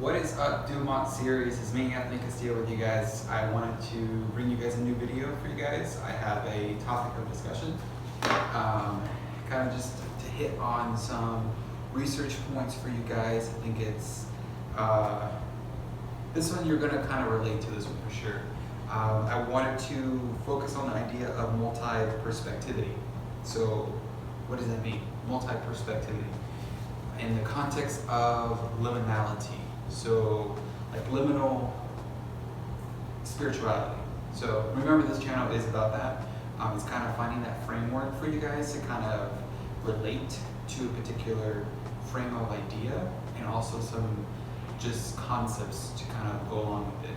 What is up, Denouement series? It's me, Anthony Castillo, with you guys. I wanted to bring you guys a new video for you guys. I have a topic of discussion, kind of just to hit on some research points for you guys. I think it's this one you're going to kind of relate to this one for sure. I wanted to focus on the idea of multi-perspectivity. So, what does that mean? Multi-perspectivity in the context of liminality. So, like liminal spirituality. So, remember, this channel is about that. It's kind of finding that framework for you guys to kind of relate to a particular frame of idea, and also some just concepts to kind of go along with it.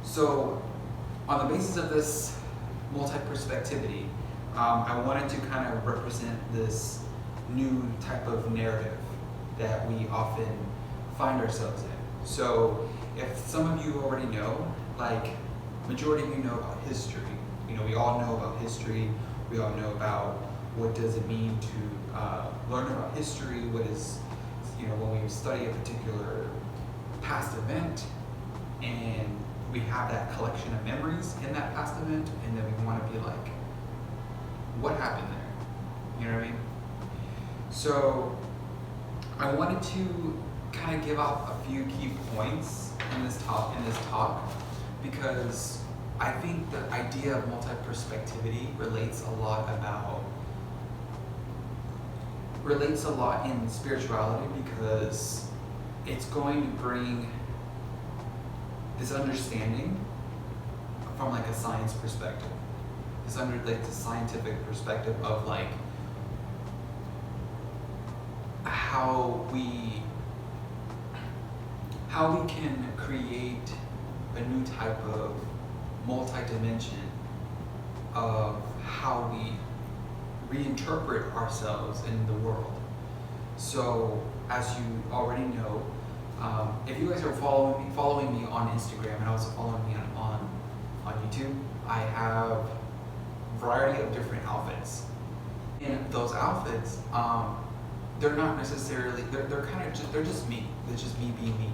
So, on the basis of this multi-perspectivity, I wanted to kind of represent this new type of narrative that we often find ourselves in. So if some of you already know, like majority of you know about history, you know, we all know about history, we all know about what does it mean to learn about history, what is, you know, when we study a particular past event and we have that collection of memories in that past event, and then we want to be like, what happened there? You know what I mean? So I wanted to kind of give out a few key points in this talk, because I think the idea of multi-perspectivity relates a lot in spirituality, because it's going to bring this understanding from like a science perspective, the scientific perspective of like how we can create a new type of multi-dimension of how we reinterpret ourselves in the world. So, as you already know, if you guys are following me on Instagram and also following me on YouTube, I have a variety of different outfits. And those outfits, they're not necessarily, they're kind of just, they're just me. It's just me being me.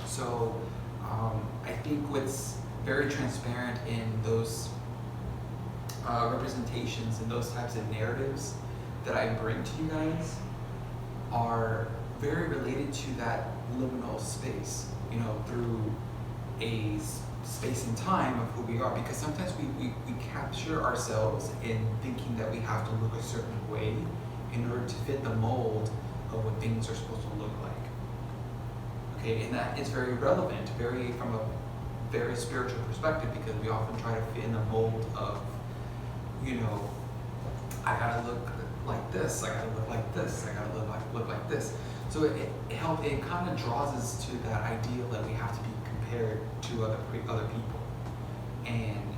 So I think what's very transparent in those representations and those types of narratives that I bring to you guys are very related to that liminal space, you know, through a space and time of who we are, because sometimes we capture ourselves in thinking that we have to look a certain way in order to fit the mold of what things are supposed to look like. Okay, and that is very relevant, from a very spiritual perspective, because we often try to fit in the mold of, you know, I gotta look like this, I gotta look like this, I gotta look like this. So it kind of draws us to that ideal that we have to be compared to other people. And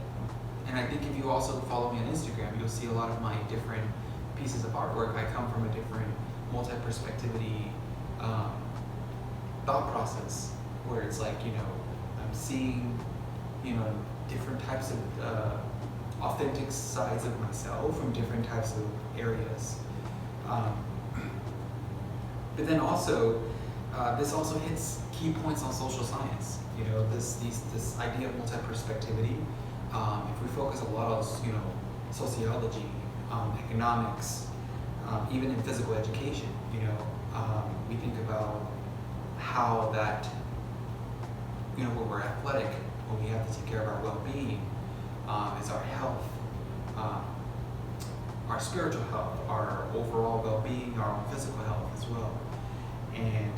I think if you also follow me on Instagram, you'll see a lot of my different pieces of artwork. I come from a different multi-perspectivity thought process, where it's like, you know, I'm seeing, you know, different types of authentic sides of myself from different types of areas. But then also, this also hits key points on social science. You know, this idea of multi-perspectivity. If we focus a lot on, you know, sociology, economics, even in physical education, you know, we think about how that, you know, when we're athletic, when we have to take care of our well-being, is our health, our spiritual health, our overall well-being, our own physical health as well. And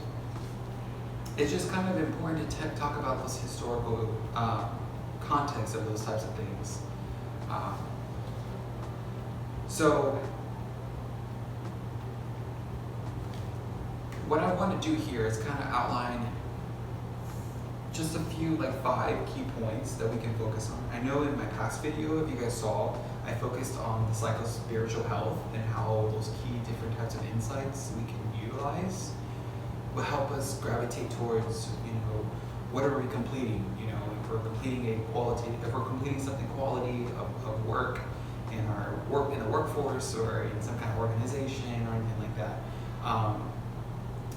it's just kind of important to talk about those historical context of those types of things. So what I want to do here is kind of outline just a few, like 5 key points that we can focus on. I know in my past video, if you guys saw, I focused on the psycho-spiritual health and how those key different types of insights we can utilize will help us gravitate towards, you know, what are we completing? You know, if we're completing something quality of work in the workforce or in some kind of organization or anything like that.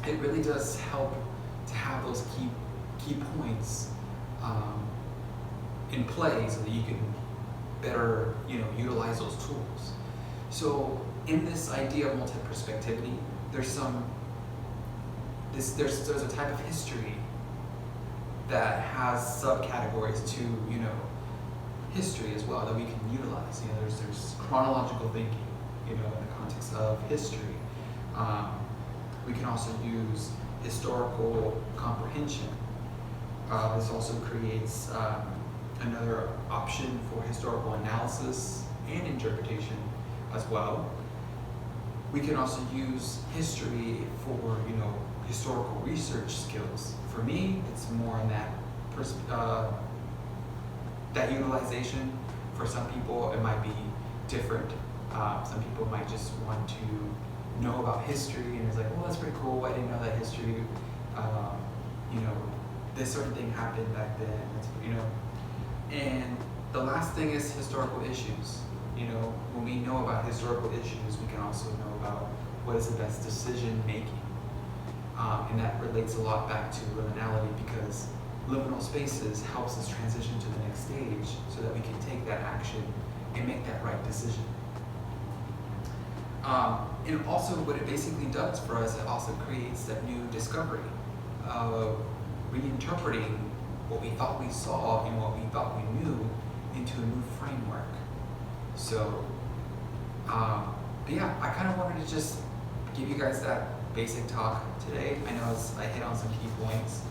it really does help to have those key points in play so that you can better, utilize those tools. So in this idea of multi-perspectivity, there's a type of history that has subcategories to, history as well that we can utilize. There's chronological thinking, in the context of history. We can also use historical comprehension. This also creates another option for historical analysis and interpretation as well. We can also use history for, historical research skills. For me, it's more in that that utilization. For some people, it might be different. Some people might just want to know about history, and it's like, well, that's pretty cool. I didn't know that history. This certain thing happened back then. And the last thing is historical issues. When we know about historical issues, we can also know about what is the best decision making. And that relates a lot back to liminality, because liminal spaces helps us transition to the next stage so that we can take that action and make that right decision. And also what it basically does for us, it also creates that new discovery of reinterpreting what we thought we saw and what we thought we knew into a new framework. So, but yeah, I kind of wanted to just give you guys that basic talk today. I know I hit on some key points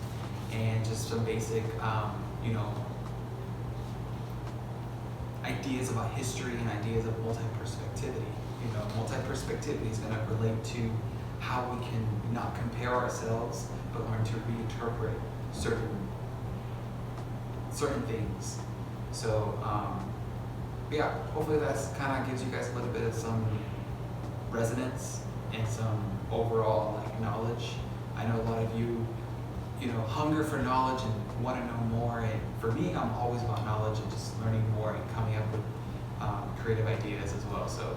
and just some basic, ideas about history and ideas of multi-perspectivity. Multi-perspectivity is going to relate to how we can not compare ourselves, but learn to reinterpret certain things. So, yeah, hopefully that's kind of gives you guys a little bit of some resonance and some overall knowledge. I know a lot of you, hunger for knowledge and want to know more. And for me, I'm always about knowledge and just learning more and coming up with creative ideas as well. So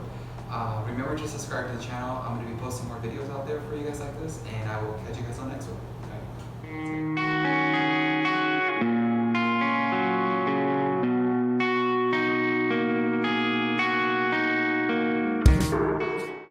remember to subscribe to the channel. I'm going to be posting more videos out there for you guys like this, and I will catch you guys on the next one.